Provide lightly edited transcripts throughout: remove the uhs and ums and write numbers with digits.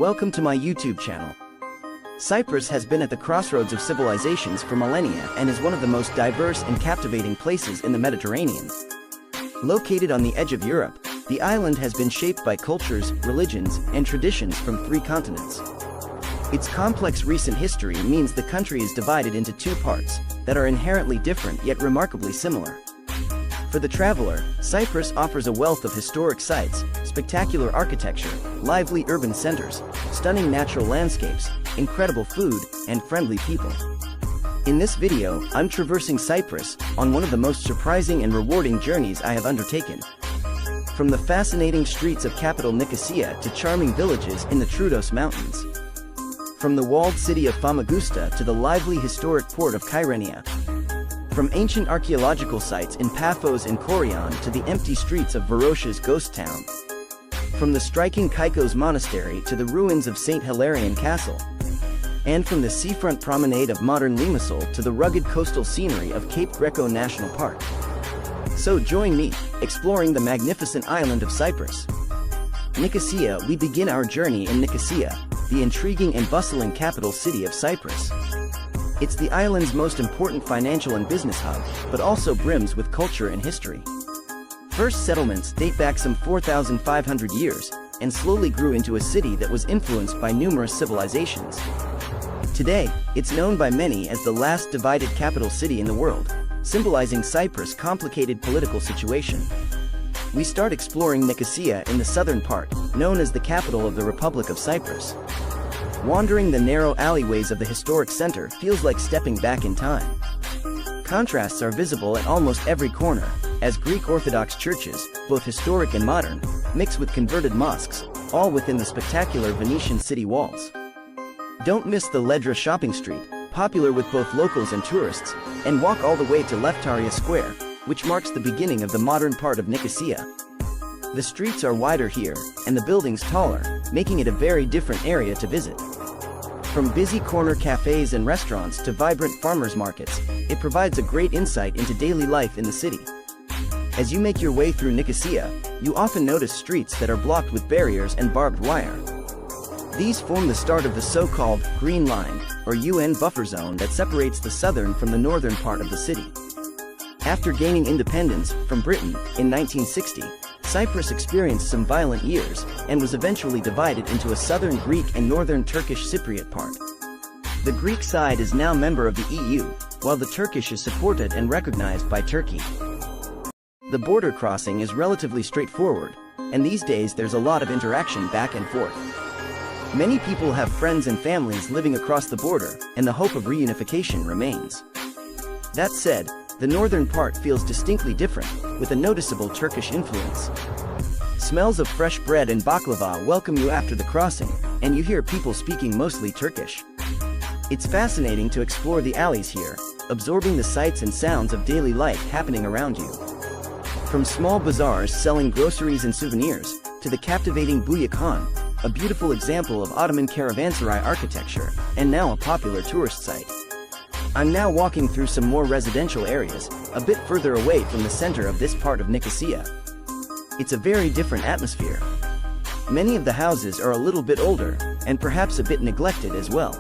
Welcome to my YouTube channel. Cyprus has been at the crossroads of civilizations for millennia and is one of the most diverse and captivating places in the Mediterranean. Located on the edge of Europe, the island has been shaped by cultures, religions, and traditions from 3 continents. Its complex recent history means the country is divided into 2 parts that are inherently different yet remarkably similar. For the traveler, Cyprus offers a wealth of historic sites, spectacular architecture, lively urban centers, stunning natural landscapes, incredible food, and friendly people. In this video, I'm traversing Cyprus on one of the most surprising and rewarding journeys I have undertaken. From the fascinating streets of capital Nicosia to charming villages in the Troodos Mountains. From the walled city of Famagusta to the lively historic port of Kyrenia. From ancient archaeological sites in Paphos and Korion to the empty streets of Varosha's ghost town. From the striking Caicos Monastery to the ruins of St. Hilarion Castle. And from the seafront promenade of modern Limassol to the rugged coastal scenery of Cape Greco National Park. So join me, exploring the magnificent island of Cyprus. Nicosia. We begin our journey in Nicosia, the intriguing and bustling capital city of Cyprus. It's the island's most important financial and business hub, but also brims with culture and history. First settlements date back some 4,500 years, and slowly grew into a city that was influenced by numerous civilizations. Today, it's known by many as the last divided capital city in the world, symbolizing Cyprus' complicated political situation. We start exploring Nicosia in the southern part, known as the capital of the Republic of Cyprus. Wandering the narrow alleyways of the historic center feels like stepping back in time. Contrasts are visible at almost every corner, as Greek Orthodox churches, both historic and modern, mix with converted mosques, all within the spectacular Venetian city walls. Don't miss the Ledra shopping street, popular with both locals and tourists, and walk all the way to Leftaria Square, which marks the beginning of the modern part of Nicosia. The streets are wider here, and the buildings taller, making it a very different area to visit. From busy corner cafes and restaurants to vibrant farmers markets, it provides a great insight into daily life in the city. As you make your way through Nicosia, you often notice streets that are blocked with barriers and barbed wire. These form the start of the so-called Green Line, or UN buffer zone that separates the southern from the northern part of the city. After gaining independence from Britain in 1960, Cyprus experienced some violent years, and was eventually divided into a southern Greek and northern Turkish Cypriot part. The Greek side is now member of the EU, while the Turkish is supported and recognized by Turkey. The border crossing is relatively straightforward, and these days there's a lot of interaction back and forth. Many people have friends and families living across the border, and the hope of reunification remains. That said, the northern part feels distinctly different, with a noticeable Turkish influence. Smells of fresh bread and baklava welcome you after the crossing, and you hear people speaking mostly Turkish. It's fascinating to explore the alleys here, absorbing the sights and sounds of daily life happening around you. From small bazaars selling groceries and souvenirs, to the captivating Buya Khan, a beautiful example of Ottoman caravanserai architecture, and now a popular tourist site. I'm now walking through some more residential areas, a bit further away from the center of this part of Nicosia. It's a very different atmosphere. Many of the houses are a little bit older, and perhaps a bit neglected as well.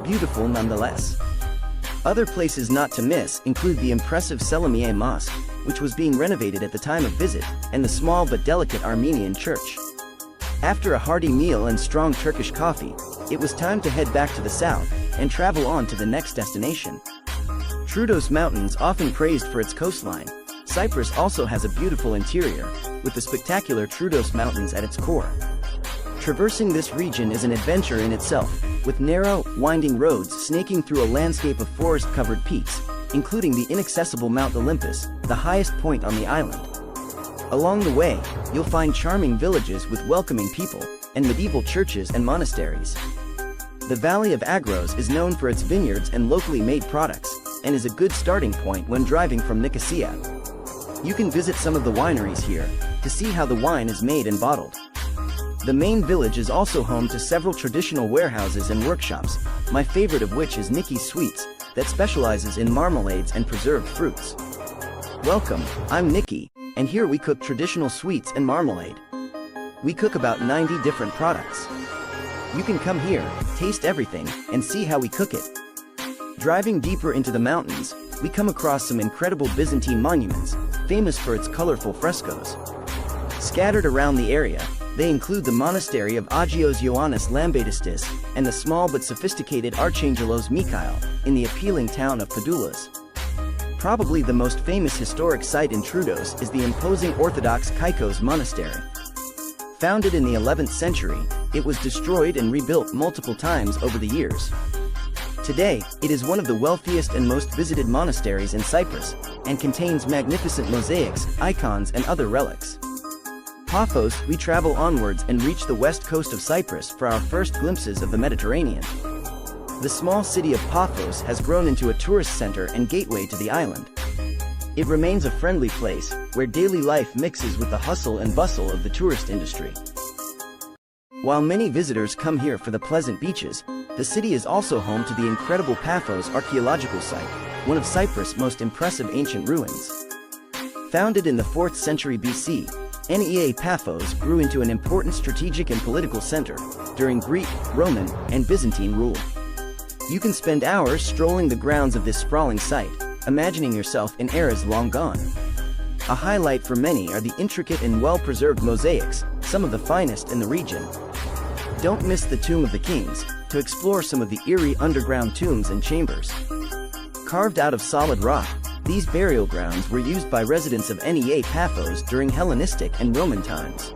Beautiful nonetheless. Other places not to miss include the impressive Selimiye Mosque, which was being renovated at the time of visit, and the small but delicate Armenian church. After a hearty meal and strong Turkish coffee, it was time to head back to the south, and travel on to the next destination. Troodos Mountains, often praised for its coastline, Cyprus also has a beautiful interior, with the spectacular Troodos Mountains at its core. Traversing this region is an adventure in itself, with narrow, winding roads snaking through a landscape of forest-covered peaks, including the inaccessible Mount Olympus, the highest point on the island. Along the way, you'll find charming villages with welcoming people, and medieval churches and monasteries. The Valley of Agros is known for its vineyards and locally made products, and is a good starting point when driving from Nicosia. You can visit some of the wineries here, to see how the wine is made and bottled. The main village is also home to several traditional warehouses and workshops, my favorite of which is Nicky's Sweets, that specializes in marmalades and preserved fruits. Welcome, I'm Nicky, and here we cook traditional sweets and marmalade. We cook about 90 different products. You can come here, taste everything, and see how we cook it. Driving deeper into the mountains, we come across some incredible Byzantine monuments, famous for its colorful frescoes. Scattered around the area, they include the monastery of Agios Ioannis Lambadistis and the small but sophisticated Archangelos Mikhail in the appealing town of Padoulas. Probably the most famous historic site in Troodos is the imposing Orthodox Caicos Monastery. Founded in the 11th century, it was destroyed and rebuilt multiple times over the years. Today, it is one of the wealthiest and most visited monasteries in Cyprus, and contains magnificent mosaics, icons, and other relics. Paphos, we travel onwards and reach the west coast of Cyprus for our first glimpses of the Mediterranean. The small city of Paphos has grown into a tourist center and gateway to the island. It remains a friendly place, where daily life mixes with the hustle and bustle of the tourist industry. While many visitors come here for the pleasant beaches, the city is also home to the incredible Paphos archaeological site, one of Cyprus' most impressive ancient ruins. Founded in the 4th century BC, NEA Paphos grew into an important strategic and political center during Greek, Roman, and Byzantine rule. You can spend hours strolling the grounds of this sprawling site, imagining yourself in eras long gone. A highlight for many are the intricate and well-preserved mosaics, some of the finest in the region. Don't miss the Tomb of the Kings, to explore some of the eerie underground tombs and chambers. Carved out of solid rock, these burial grounds were used by residents of NEA Paphos during Hellenistic and Roman times.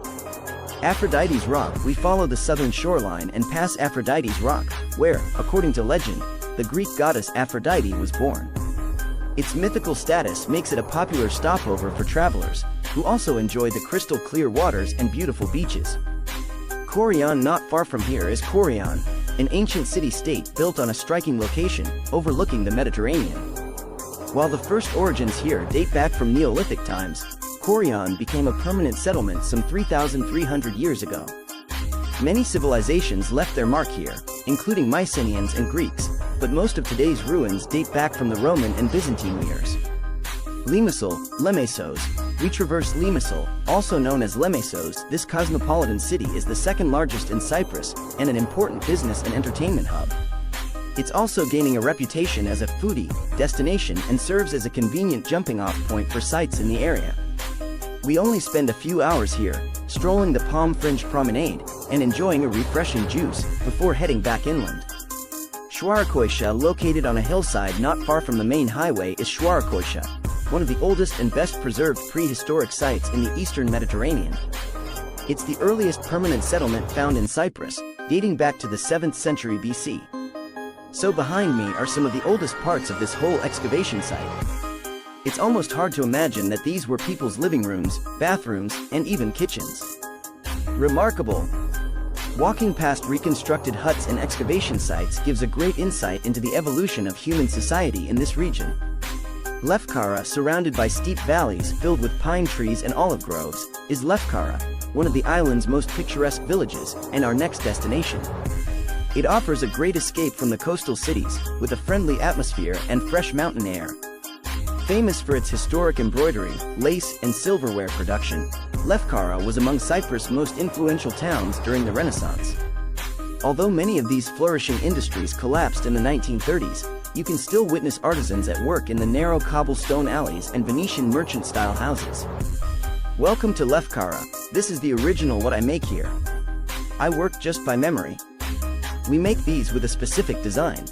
Aphrodite's Rock, we follow the southern shoreline and pass Aphrodite's Rock, where, according to legend, the Greek goddess Aphrodite was born. Its mythical status makes it a popular stopover for travelers, who also enjoy the crystal-clear waters and beautiful beaches. Kourion, not far from here, is Kourion, an ancient city-state built on a striking location, overlooking the Mediterranean. While the first origins here date back from Neolithic times, Kourion became a permanent settlement some 3,300 years ago. Many civilizations left their mark here, including Mycenaeans and Greeks, but most of today's ruins date back from the Roman and Byzantine years. Limassol, Lemesos, we traverse Limassol, also known as Lemesos. This cosmopolitan city is the second largest in Cyprus, and an important business and entertainment hub. It's also gaining a reputation as a foodie destination and serves as a convenient jumping-off point for sites in the area. We only spend a few hours here, strolling the palm fringe promenade, and enjoying a refreshing juice, before heading back inland. Shoarakoisha, located on a hillside not far from the main highway, is Shoarakoisha, one of the oldest and best preserved prehistoric sites in the eastern Mediterranean. It's the earliest permanent settlement found in Cyprus, dating back to the 7th century BC. So behind me are some of the oldest parts of this whole excavation site. It's almost hard to imagine that these were people's living rooms, bathrooms, and even kitchens. Remarkable! Walking past reconstructed huts and excavation sites gives a great insight into the evolution of human society in this region. Lefkara, surrounded by steep valleys filled with pine trees and olive groves, is Lefkara, one of the island's most picturesque villages, and our next destination. It offers a great escape from the coastal cities, with a friendly atmosphere and fresh mountain air. Famous for its historic embroidery, lace, and silverware production, Lefkara was among Cyprus' most influential towns during the Renaissance. Although many of these flourishing industries collapsed in the 1930s, you can still witness artisans at work in the narrow cobblestone alleys and Venetian merchant-style houses. Welcome to Lefkara. This is the original what I make here. I work just by memory. We make these with a specific design.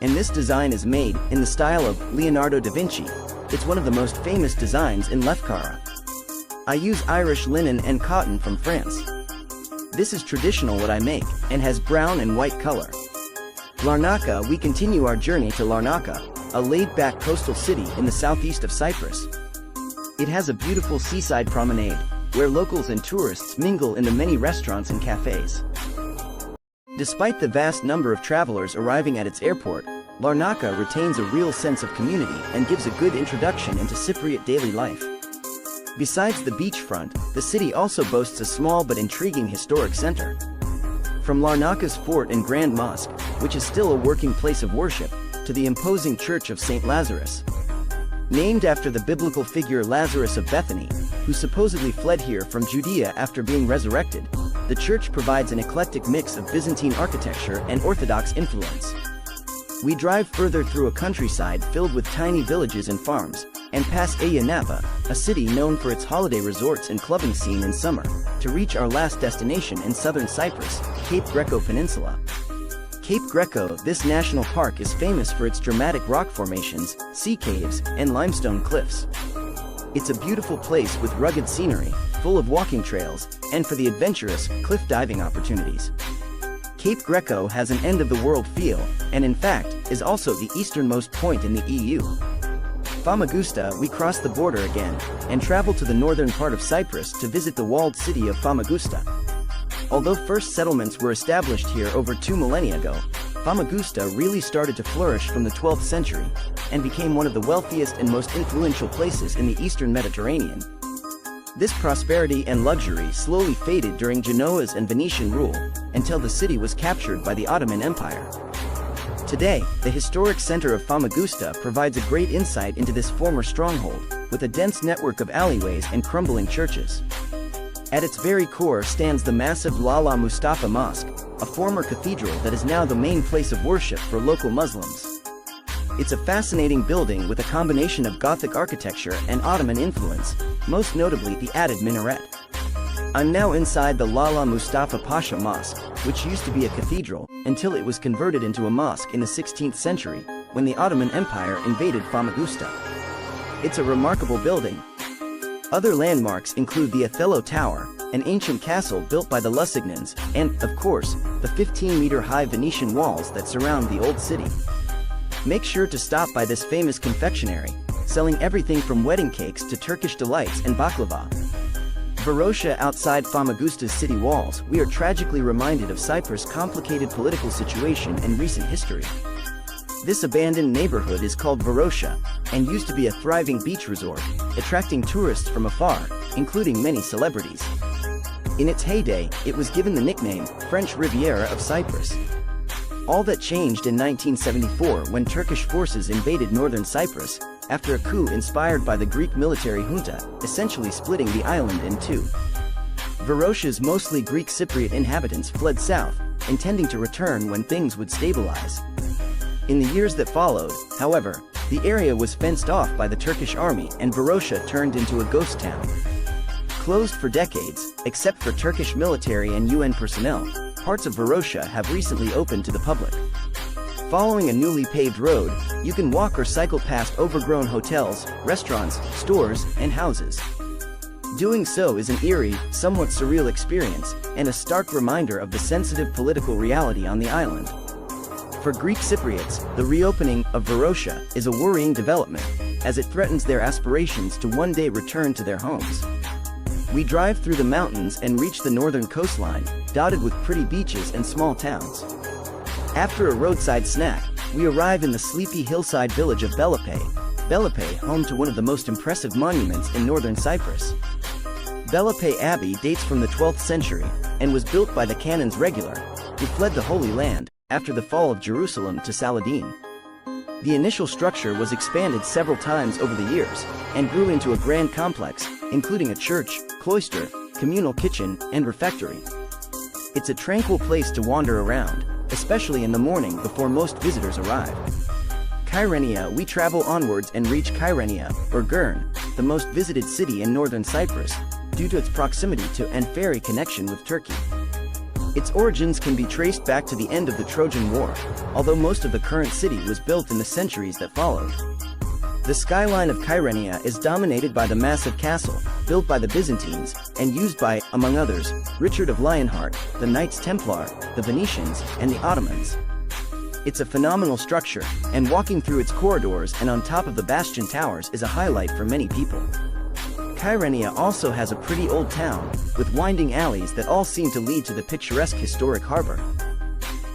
And this design is made in the style of Leonardo da Vinci. It's one of the most famous designs in Lefkara. I use Irish linen and cotton from France. This is traditional what I make, and has brown and white color. Larnaca, we continue our journey to Larnaca, a laid-back coastal city in the southeast of Cyprus. It has a beautiful seaside promenade, where locals and tourists mingle in the many restaurants and cafes. Despite the vast number of travelers arriving at its airport, Larnaca retains a real sense of community and gives a good introduction into Cypriot daily life. Besides the beachfront, the city also boasts a small but intriguing historic center. From Larnaca's fort and Grand Mosque, which is still a working place of worship, to the imposing Church of St. Lazarus. Named after the biblical figure Lazarus of Bethany, who supposedly fled here from Judea after being resurrected. The church provides an eclectic mix of Byzantine architecture and Orthodox influence. We drive further through a countryside filled with tiny villages and farms, and pass Aya Napa, a city known for its holiday resorts and clubbing scene in summer, to reach our last destination in southern Cyprus, Cape Greco Peninsula. Cape Greco, this national park is famous for its dramatic rock formations, sea caves, and limestone cliffs. It's a beautiful place with rugged scenery, full of walking trails, and for the adventurous, cliff diving opportunities. Cape Greco has an end-of-the-world feel, and in fact, is also the easternmost point in the EU. Famagusta, we cross the border again, and travel to the northern part of Cyprus to visit the walled city of Famagusta. Although first settlements were established here over 2 millennia ago, Famagusta really started to flourish from the 12th century, and became one of the wealthiest and most influential places in the eastern Mediterranean. This prosperity and luxury slowly faded during Genoa's and Venetian rule, until the city was captured by the Ottoman Empire. Today, the historic center of Famagusta provides a great insight into this former stronghold, with a dense network of alleyways and crumbling churches. At its very core stands the massive Lala Mustafa Mosque, a former cathedral that is now the main place of worship for local Muslims. It's a fascinating building with a combination of Gothic architecture and Ottoman influence, most notably the added minaret. I'm now inside the Lala Mustafa Pasha Mosque, which used to be a cathedral, until it was converted into a mosque in the 16th century, when the Ottoman Empire invaded Famagusta. It's a remarkable building. Other landmarks include the Othello Tower, an ancient castle built by the Lusignans, and, of course, the 15-meter-high Venetian walls that surround the old city. Make sure to stop by this famous confectionery, selling everything from wedding cakes to Turkish delights and baklava. Varosha, outside Famagusta's city walls, we are tragically reminded of Cyprus' complicated political situation and recent history. This abandoned neighborhood is called Varosha, and used to be a thriving beach resort, attracting tourists from afar, including many celebrities. In its heyday, it was given the nickname, French Riviera of Cyprus. All that changed in 1974 when Turkish forces invaded northern Cyprus, after a coup inspired by the Greek military junta, essentially splitting the island in two. Varosha's mostly Greek Cypriot inhabitants fled south, intending to return when things would stabilize. In the years that followed, however, the area was fenced off by the Turkish army and Varosha turned into a ghost town. Closed for decades, except for Turkish military and UN personnel, parts of Varosha have recently opened to the public. Following a newly paved road, you can walk or cycle past overgrown hotels, restaurants, stores, and houses. Doing so is an eerie, somewhat surreal experience, and a stark reminder of the sensitive political reality on the island. For Greek Cypriots, the reopening of Varosha is a worrying development, as it threatens their aspirations to one day return to their homes. We drive through the mountains and reach the northern coastline, dotted with pretty beaches and small towns. After a roadside snack, we arrive in the sleepy hillside village of Belape, home to one of the most impressive monuments in northern Cyprus. Belape Abbey dates from the 12th century, and was built by the canons regular, who fled the Holy Land, after the fall of Jerusalem to Saladin. The initial structure was expanded several times over the years, and grew into a grand complex, including a church, cloister, communal kitchen, and refectory. It's a tranquil place to wander around, especially in the morning before most visitors arrive. Kyrenia, we travel onwards and reach Kyrenia, or Gurn, the most visited city in northern Cyprus, due to its proximity to and ferry connection with Turkey. Its origins can be traced back to the end of the Trojan War, although most of the current city was built in the centuries that followed. The skyline of Kyrenia is dominated by the massive castle, built by the Byzantines, and used by, among others, Richard of Lionheart, the Knights Templar, the Venetians, and the Ottomans. It's a phenomenal structure, and walking through its corridors and on top of the bastion towers is a highlight for many people. Kyrenia also has a pretty old town, with winding alleys that all seem to lead to the picturesque historic harbor.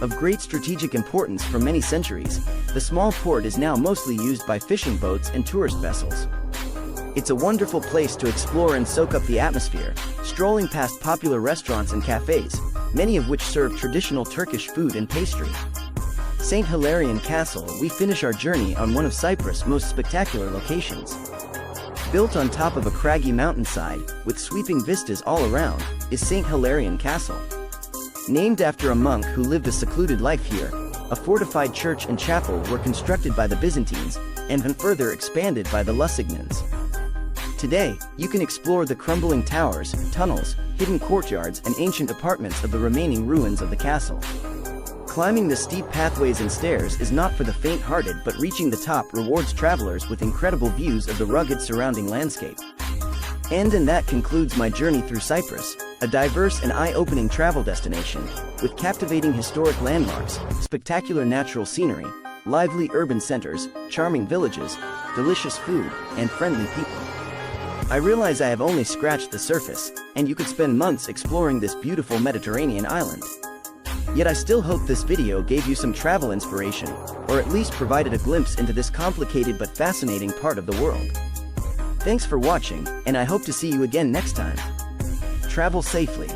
Of great strategic importance for many centuries, the small port is now mostly used by fishing boats and tourist vessels. It's a wonderful place to explore and soak up the atmosphere, strolling past popular restaurants and cafes, many of which serve traditional Turkish food and pastry. St. Hilarion Castle, we finish our journey on one of Cyprus' most spectacular locations. Built on top of a craggy mountainside, with sweeping vistas all around, is St. Hilarion Castle. Named after a monk who lived a secluded life here, a fortified church and chapel were constructed by the Byzantines, and then further expanded by the Lusignans. Today, you can explore the crumbling towers, tunnels, hidden courtyards and ancient apartments of the remaining ruins of the castle. Climbing the steep pathways and stairs is not for the faint-hearted, but reaching the top rewards travelers with incredible views of the rugged surrounding landscape. And that concludes my journey through Cyprus, a diverse and eye-opening travel destination, with captivating historic landmarks, spectacular natural scenery, lively urban centers, charming villages, delicious food, and friendly people. I realize I have only scratched the surface, and you could spend months exploring this beautiful Mediterranean island. Yet I still hope this video gave you some travel inspiration, or at least provided a glimpse into this complicated but fascinating part of the world. Thanks for watching, and I hope to see you again next time. Travel safely.